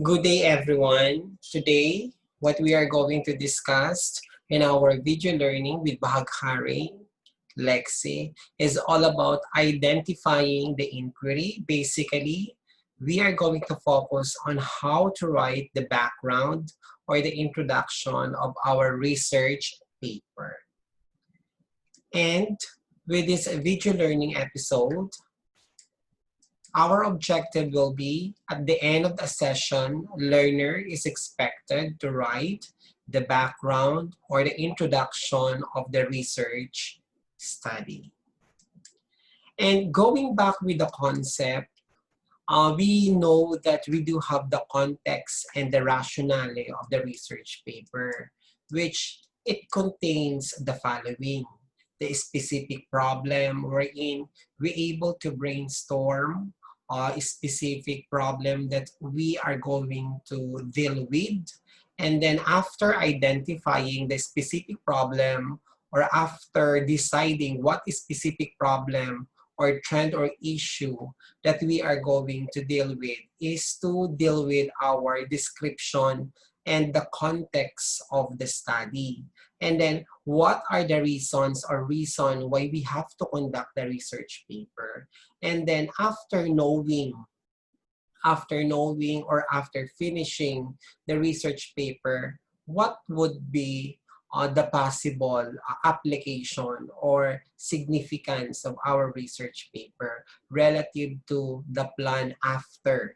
Good day, everyone. Today, what we are going to discuss in our video learning with Bahaghari, Lexi, is all about identifying the inquiry. Basically, we are going to focus on how to write the background or the introduction of our research paper. And with this video learning episode, our objective will be, at the end of the session, learner is expected to write the background or the introduction of the research study. And going back with the concept, we know that we do have the context and the rationale of the research paper, which it contains the following: the specific problem wherein we're able to brainstorm a specific problem that we are going to deal with. And then after identifying the specific problem, or after deciding what specific problem or trend or issue that we are going to deal with, is to deal with our description and the context of the study. And then what are the reasons or reason why we have to conduct the research paper. And then after knowing or after finishing the research paper, what would be the possible application or significance of our research paper relative to the plan after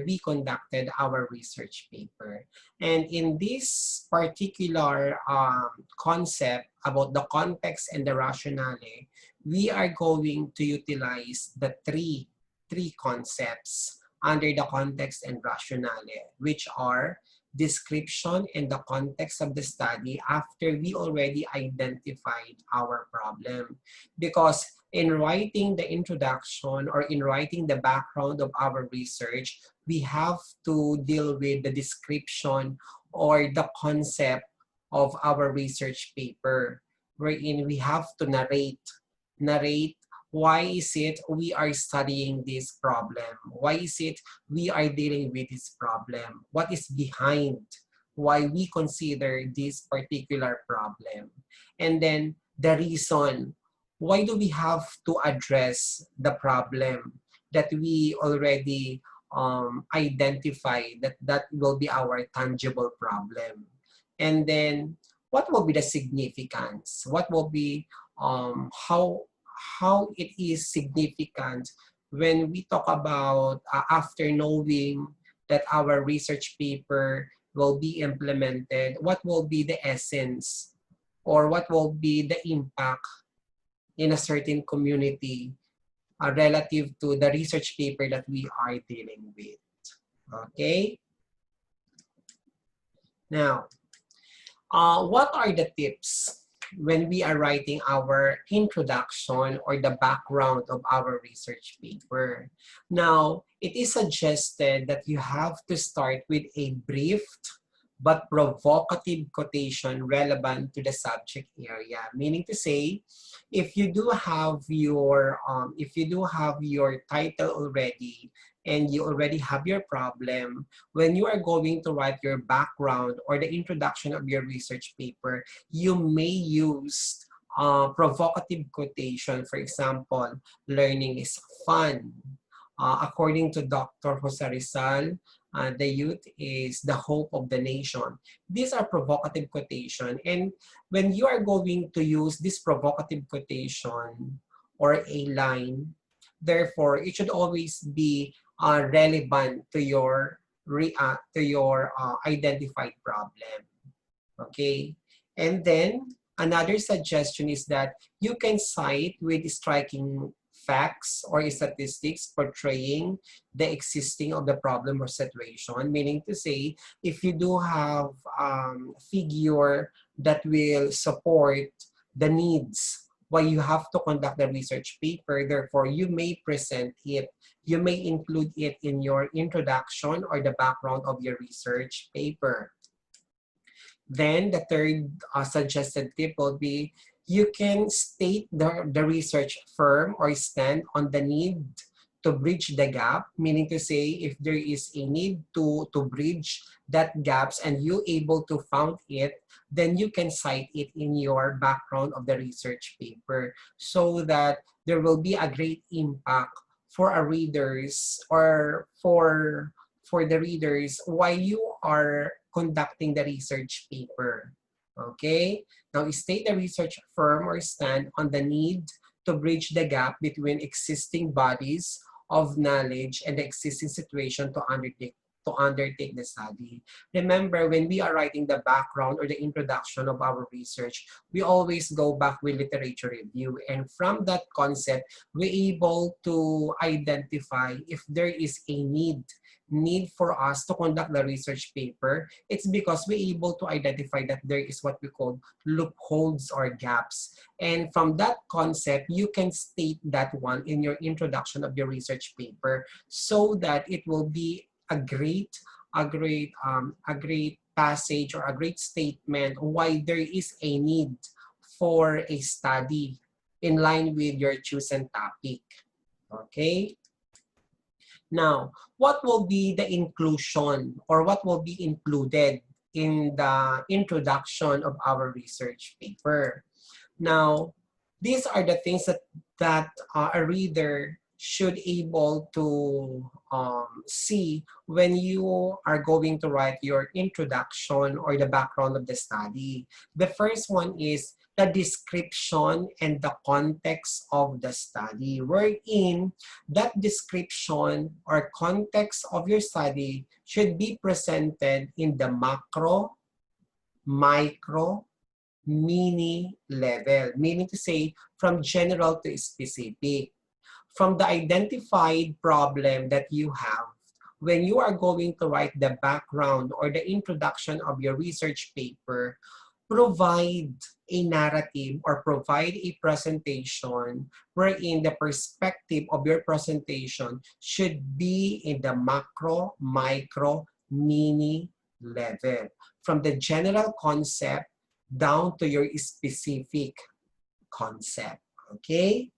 we conducted our research paper. And in this particular concept about the context and the rationale, we are going to utilize the three concepts under the context and rationale, which are description and the context of the study after we already identified our problem. Because in writing the introduction or in writing the background of our research, we have to deal with the description or the concept of our research paper, wherein we have to narrate why is it we are studying this problem? Why is it we are dealing with this problem? What is behind why we consider this particular problem? And then the reason, why do we have to address the problem that we already identified that will be our tangible problem? And then what will be the significance? What will be how it is significant when we talk about after knowing that our research paper will be implemented, what will be the essence or what will be the impact in a certain community relative to the research paper that we are dealing with. Okay? Now, what are the tips when we are writing our introduction or the background of our research paper? Now, it is suggested that you have to start with a brief but provocative quotation relevant to the subject area. Meaning to say, if you do have your title already and you already have your problem, when you are going to write your background or the introduction of your research paper, you may use provocative quotation. For example, learning is fun. According to Dr. Jose Rizal, the youth is the hope of the nation. These are provocative quotation. And when you are going to use this provocative quotation or a line, therefore, it should always be relevant to your identified problem. Okay? And then another suggestion is that you can cite with striking facts or statistics portraying the existing of the problem or situation. Meaning to say, if you do have figure that will support the needs why you have to conduct the research paper, therefore you may present it, you may include it in your introduction or the background of your research paper. Then the third suggested tip will be, you can state the research firm or stand on the need to bridge the gap, meaning to say if there is a need to bridge that gaps and you able to found it, then you can cite it in your background of the research paper so that there will be a great impact for our readers or for the readers while you are conducting the research paper. Okay? Now, state the research firm or stand on the need to bridge the gap between existing bodies of knowledge and the existing situation to undertake the study. Remember, when we are writing the background or the introduction of our research, we always go back with literature review. And from that concept, we're able to identify if there is a need for us to conduct the research paper. It's because we're able to identify that there is what we call loopholes or gaps. And from that concept, you can state that one in your introduction of your research paper so that it will be a great passage or a great statement why there is a need for a study in line with your chosen topic. Okay? Now, what will be the inclusion or what will be included in the introduction of our research paper? Now, these are the things that a reader should able to see when you are going to write your introduction or the background of the study. The first one is the description and the context of the study, wherein that description or context of your study should be presented in the macro, micro, mini level, meaning to say from general to specific. From the identified problem that you have, when you are going to write the background or the introduction of your research paper, provide a narrative or provide a presentation wherein the perspective of your presentation should be in the macro, micro, mini level. From the general concept down to your specific concept. Okay?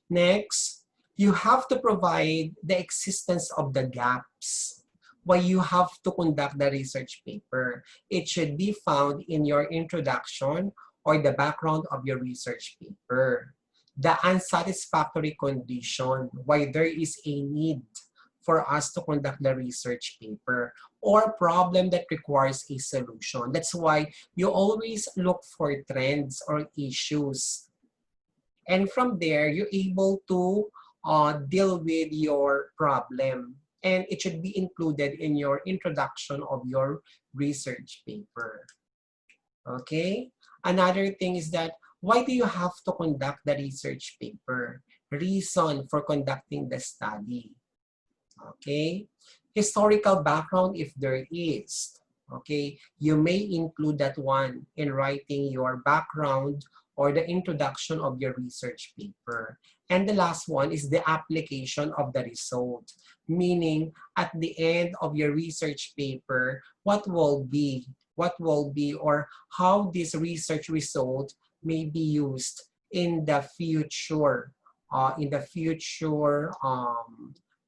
Next, you have to provide the existence of the gaps why you have to conduct the research paper. It should be found in your introduction or the background of your research paper. The unsatisfactory condition why there is a need for us to conduct the research paper or problem that requires a solution. That's why you always look for trends or issues. And from there, you're able to deal with your problem. And it should be included in your introduction of your research paper. Okay? Another thing is that, why do you have to conduct the research paper? Reason for conducting the study. Okay? Historical background, if there is. Okay? You may include that one in writing your background or the introduction of your research paper. And the last one is the application of the result. Meaning, at the end of your research paper, what will be, or how this research result may be used in the future,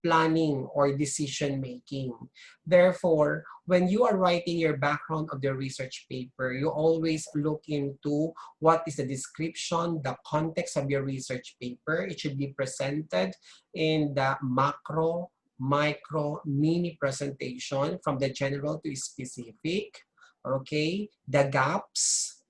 planning or decision making. Therefore, when you are writing your background of the research paper, you always look into what is the description, the context of your research paper. It should be presented in the macro, micro, mini presentation from the general to specific. Okay, the gaps.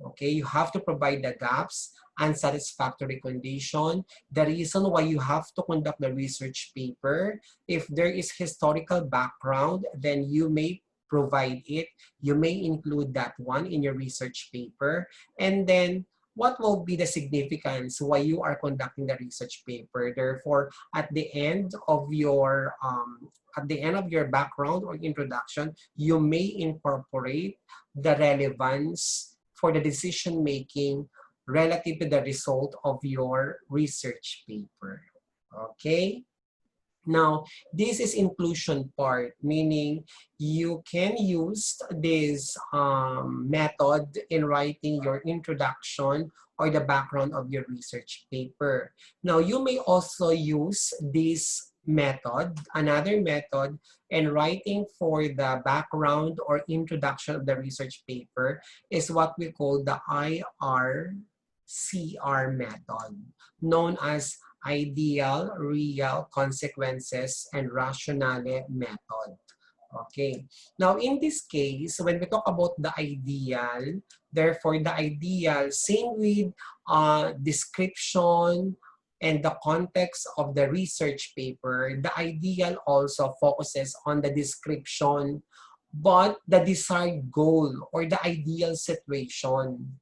Okay, you have to provide the gaps, unsatisfactory condition, the reason why you have to conduct the research paper. If there is historical background, then you may provide it. You may include that one in your research paper. And then, what will be the significance why you are conducting the research paper? Therefore, at the end of your background or introduction, you may incorporate the relevance for the decision making relative to the result of your research paper. Okay? Now, this is inclusion part, meaning you can use this method in writing your introduction or the background of your research paper. Now, you may also use this method, another method, in writing for the background or introduction of the research paper is what we call the IRCR method, known as Ideal, Real, Consequences, and Rationale method. Okay. Now, in this case, when we talk about the ideal, therefore, the ideal, same with description and the context of the research paper, the ideal also focuses on the description, but the desired goal or the ideal situation.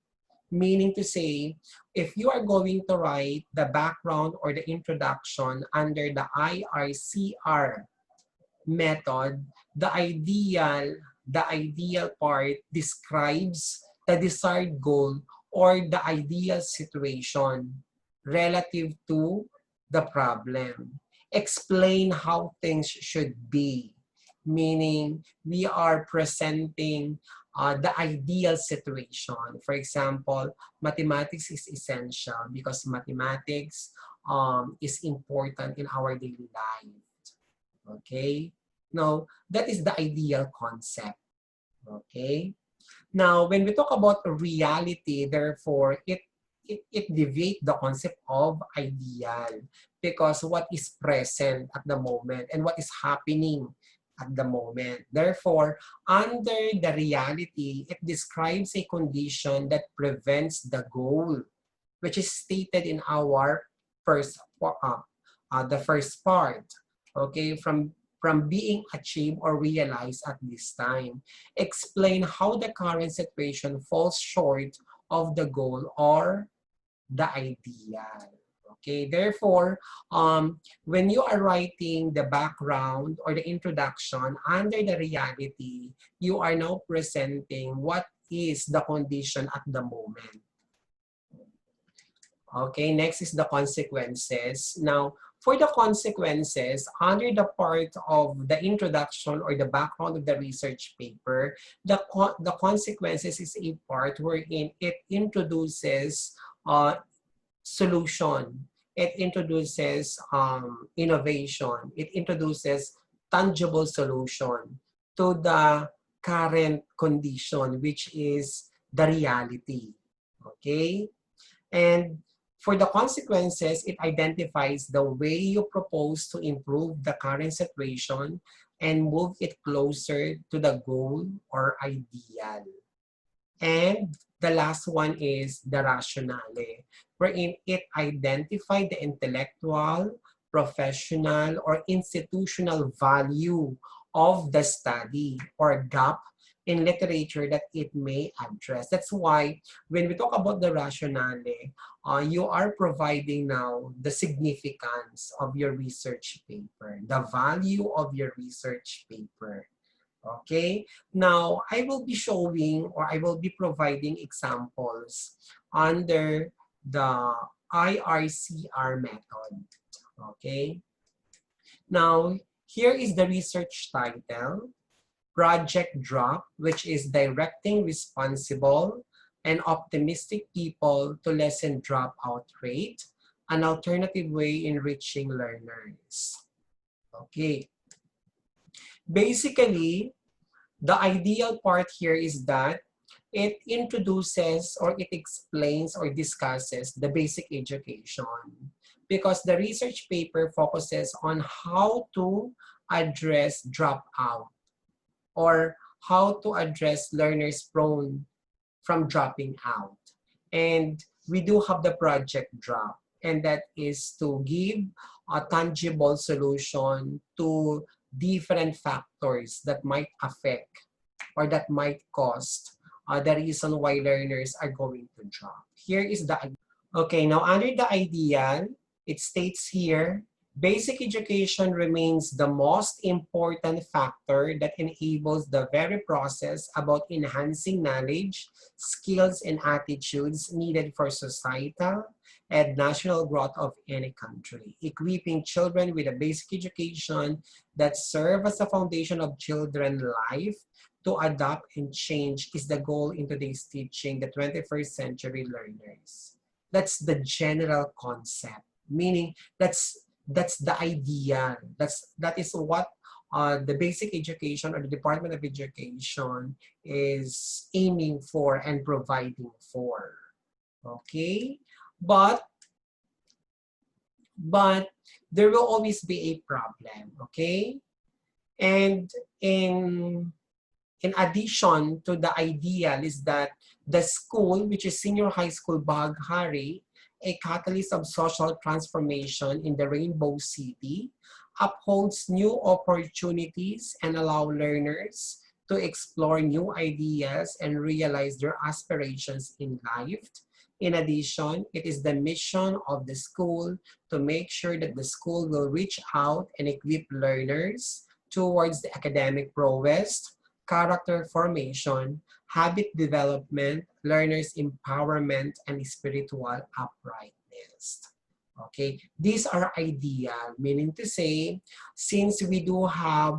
Meaning to say, if you are going to write the background or the introduction under the IRCR method, the ideal part describes the desired goal or the ideal situation relative to the problem. Explain how things should be, meaning we are presenting the ideal situation. For example, mathematics is essential because mathematics is important in our daily life. Okay? Now, that is the ideal concept. Okay? Now, when we talk about reality, therefore, it deviates the concept of ideal because what is present at the moment and what is happening at the moment. Therefore, under the reality, it describes a condition that prevents the goal, which is stated in our the first part, okay, from being achieved or realized at this time. Explain how the current situation falls short of the goal or the ideal. Okay, therefore, when you are writing the background or the introduction under the reality, you are now presenting what is the condition at the moment. Okay, next is the consequences. Now, for the consequences, under the part of the introduction or the background of the research paper, the consequences is a part wherein it introduces solution. It introduces innovation. It introduces tangible solution to the current condition, which is the reality. Okay? And for the consequences, it identifies the way you propose to improve the current situation and move it closer to the goal or ideal. And the last one is the rationale, wherein it identifies the intellectual, professional, or institutional value of the study or gap in literature that it may address. That's why when we talk about the rationale, you are providing now the significance of your research paper, the value of your research paper. Okay, now I will be showing or I will be providing examples under the IRCR method. Okay, now here is the research title, Project Drop, which is directing responsible and optimistic people to lessen dropout rate, an alternative way in reaching learners. Okay. Basically, the ideal part here is that it introduces or it explains or discusses the basic education because the research paper focuses on how to address dropout or how to address learners prone from dropping out. And we do have the project drop, and that is to give a tangible solution to different factors that might affect or that might cause the reason why learners are going to drop. Here is the, okay, now under the ideal, it states here, basic education remains the most important factor that enables the very process about enhancing knowledge, skills, and attitudes needed for societal and national growth of any country. Equipping children with a basic education that serves as the foundation of children's life to adapt and change is the goal in today's teaching the 21st century learners. That's the general concept, meaning that's the ideal. That is what the basic education or the Department of Education is aiming for and providing for. Okay, but there will always be a problem. Okay, and in addition to the ideal is that the school, which is Senior High School Bahaghari, a catalyst of social transformation in the Rainbow City, upholds new opportunities and allow learners to explore new ideas and realize their aspirations in life. In addition, it is the mission of the school to make sure that the school will reach out and equip learners towards the academic prowess, character formation, habit development, learners empowerment, and spiritual uprightness. Okay, these are ideal, meaning to say, since we do have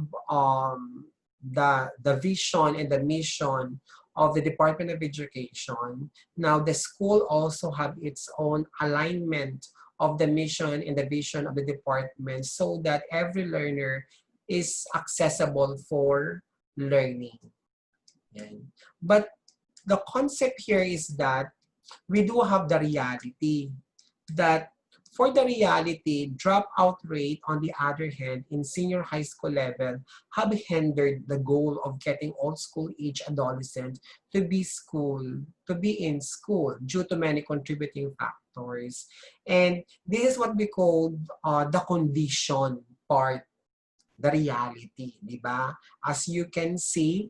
the vision and the mission of the Department of Education, now the school also have its own alignment of the mission and the vision of the department so that every learner is accessible for learning. But the concept here is that we do have the reality that for the reality, dropout rate, on the other hand, in senior high school level, have hindered the goal of getting all school age adolescents to be in school due to many contributing factors. And this is what we call the condition part, the reality, di ba? As you can see,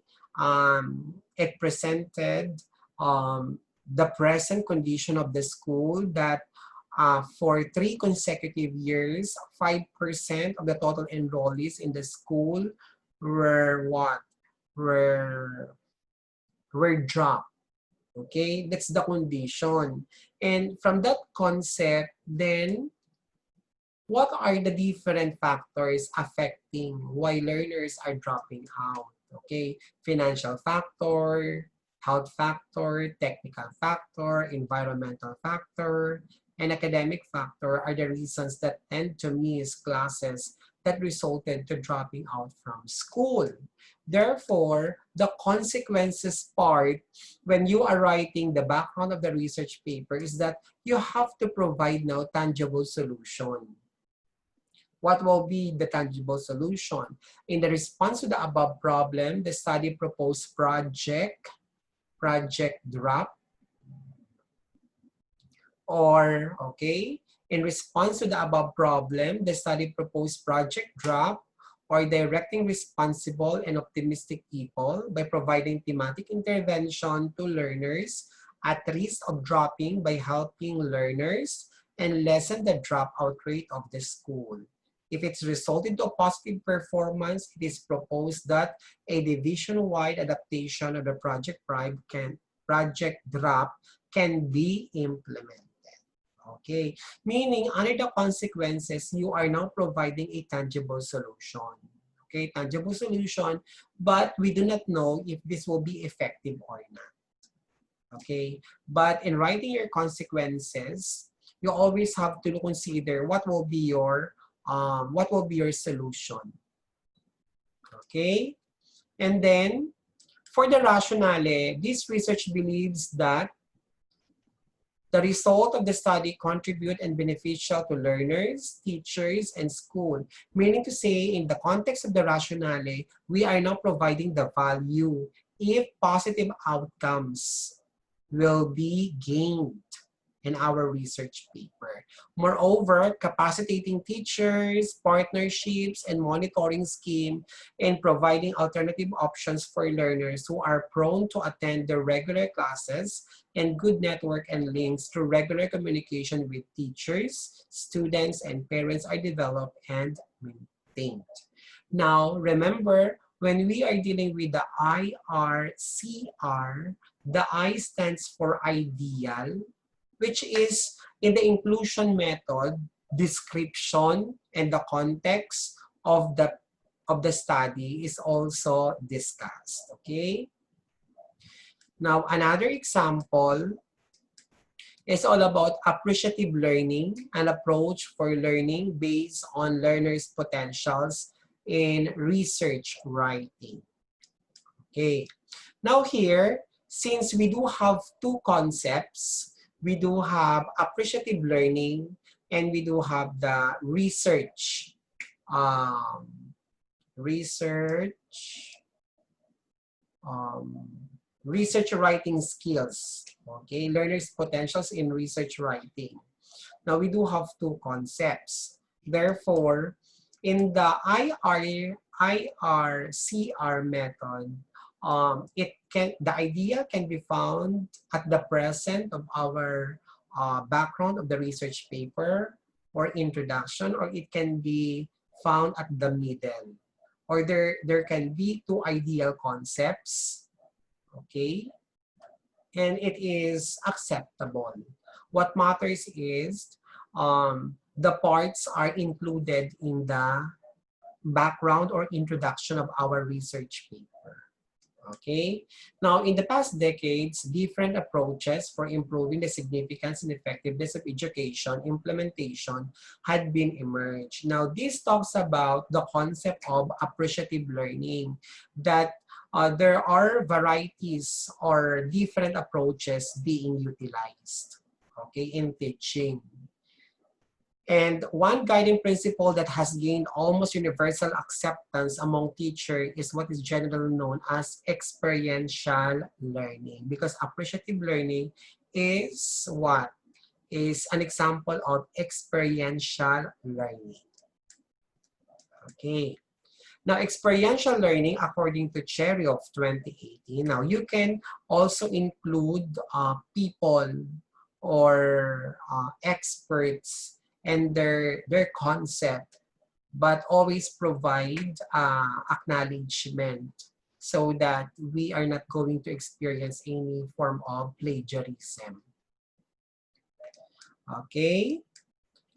it presented the present condition of the school that for 3 consecutive years, 5% of the total enrollees in the school were what? Were dropped. Okay, that's the condition. And from that concept, then what are the different factors affecting why learners are dropping out? Okay, financial factor, health factor, technical factor, environmental factor, and academic factor are the reasons that tend to miss classes that resulted to dropping out from school. Therefore, the consequences part when you are writing the background of the research paper is that you have to provide now tangible solution. What will be the tangible solution? In the response to the above problem, the study proposed project drop, or, okay, in response to the above problem, the study proposed project drop or directing responsible and optimistic people by providing thematic intervention to learners at risk of dropping by helping learners and lessen the dropout rate of the school. If it's resulted to a positive performance, it is proposed that a division-wide adaptation of the project drop can be implemented. Okay, meaning under the consequences, you are now providing a tangible solution. Okay, tangible solution, but we do not know if this will be effective or not. Okay, but in writing your consequences, you always have to consider what will be your solution. Okay, and then for the rationale, this research believes that the result of the study contribute and beneficial to learners, teachers, and school. Meaning to say, in the context of the rationale, we are now providing the value if positive outcomes will be gained in our research paper. Moreover, capacitating teachers, partnerships, and monitoring scheme in providing alternative options for learners who are prone to attend their regular classes and good network and links through regular communication with teachers, students, and parents are developed and maintained. Now, remember, when we are dealing with the IRCR, the I stands for ideal, which is in the inclusion method, description and the context of the study is also discussed. Okay. Now, another example It's all about appreciative learning, an approach for learning based on learners' potentials in research writing. Okay. Now here, since we do have two concepts, we do have appreciative learning and we do have the um, research, um, research writing skills. Okay, learners' potentials in research writing. Now we do have two concepts. Therefore, in the IRCR method, the idea can be found at the present of our background of the research paper or introduction, or it can be found at the middle. Or there can be two ideal concepts, okay? And it is acceptable. What matters is the parts are included in the background or introduction of our research paper. Okay. Now, in the past decades, different approaches for improving the significance and effectiveness of education implementation had been emerged. Now, this talks about the concept of appreciative learning, that there are varieties or different approaches being utilized, okay, in teaching. And one guiding principle that has gained almost universal acceptance among teachers is what is generally known as experiential learning. Because appreciative learning is what? Is an example of experiential learning. Okay. Now, experiential learning, according to Cherry of 2018, now you can also include people or experts and their concept, but always provide acknowledgement so that we are not going to experience any form of plagiarism. Okay?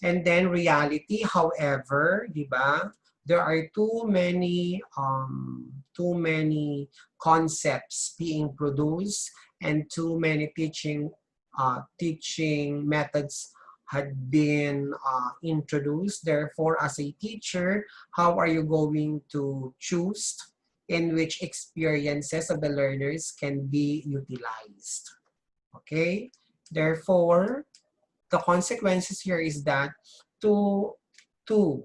And then reality, however, di ba? There are too many concepts being produced and too many teaching methods had been introduced. Therefore, as a teacher, how are you going to choose in which experiences of the learners can be utilized? Okay? Therefore, the consequences here is that through the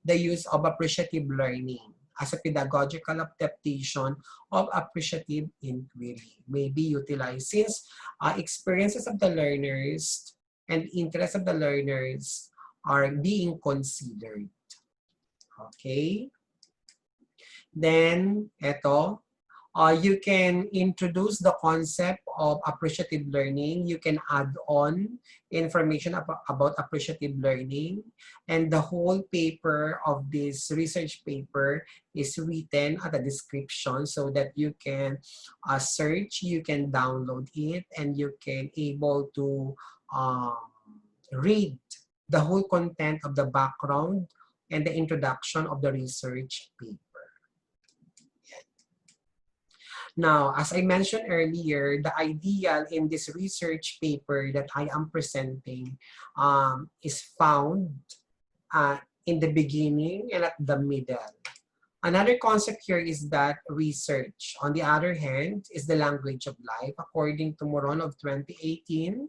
use of appreciative learning as a pedagogical adaptation of appreciative inquiry may be utilized, since experiences of the learners and interests of the learners are being considered. Okay? Then, you can introduce the concept of appreciative learning. You can add on information about appreciative learning. And the whole paper of this research paper is written at a description so that you can search, you can download it, and you can able to read the whole content of the background and the introduction of the research paper. Now, as I mentioned earlier, the ideal in this research paper that I am presenting is found in the beginning and at the middle. Another concept here is that research, on the other hand, is the language of life. According to MORRON of 2018,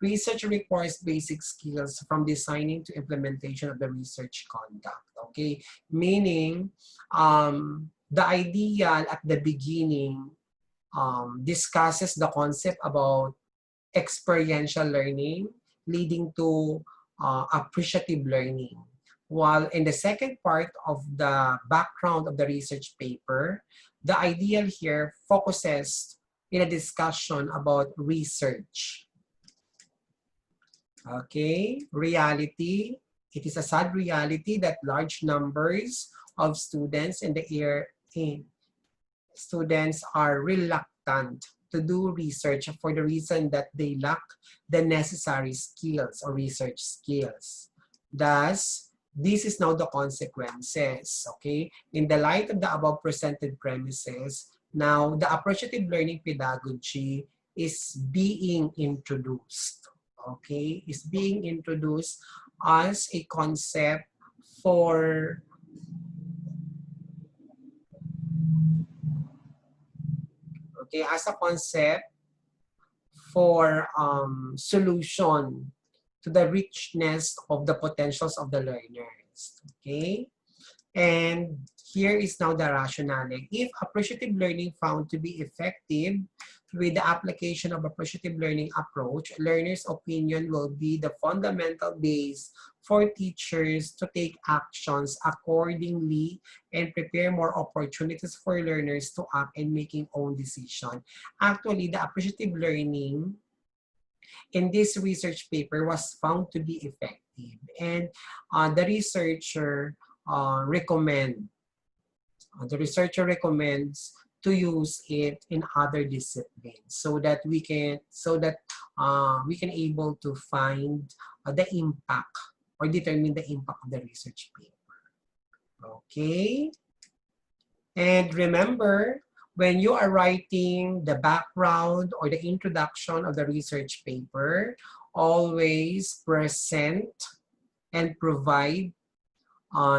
research requires basic skills from designing to implementation of the research conduct. Okay, meaning the ideal at the beginning discusses the concept about experiential learning leading to appreciative learning. While in the second part of the background of the research paper, the ideal here focuses in a discussion about research. Okay, reality. It is a sad reality that large numbers of students in the students are reluctant to do research for the reason that they lack the necessary skills or research skills. Thus, this is now the consequences, okay? In the light of the above presented premises, now the appreciative learning pedagogy is being introduced. Okay, is being introduced as a concept for as a concept for solution to the richness of the potentials of the learners. Okay, and here is now the rationale. If appreciative learning found to be effective with the application of appreciative learning approach, learners' opinion will be the fundamental base for teachers to take actions accordingly and prepare more opportunities for learners to act and making own decision. Actually, the appreciative learning in this research paper was found to be effective, and the researcher recommends to use it in other disciplines so that we can able to find the impact or determine the impact of the research paper. Okay, and remember, when you are writing the background or the introduction of the research paper, always present and provide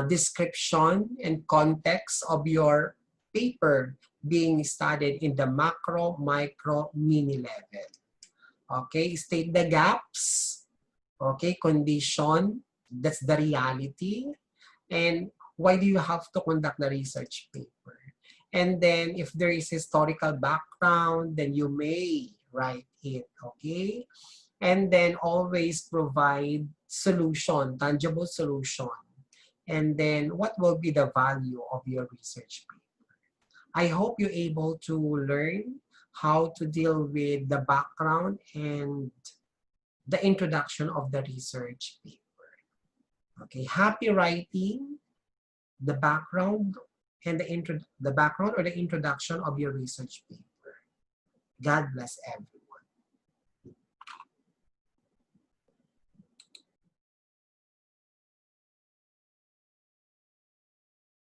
description and context of your paper being studied in the macro, micro, mini level. Okay, state the gaps. Okay, condition, that's the reality. And why do you have to conduct the research paper? And then if there is historical background, then you may write it, okay? And then always provide solution, tangible solution. And then what will be the value of your research paper? I hope you're able to learn how to deal with the background and the introduction of the research paper. Okay, happy writing the background and the background or the introduction of your research paper. God bless everyone.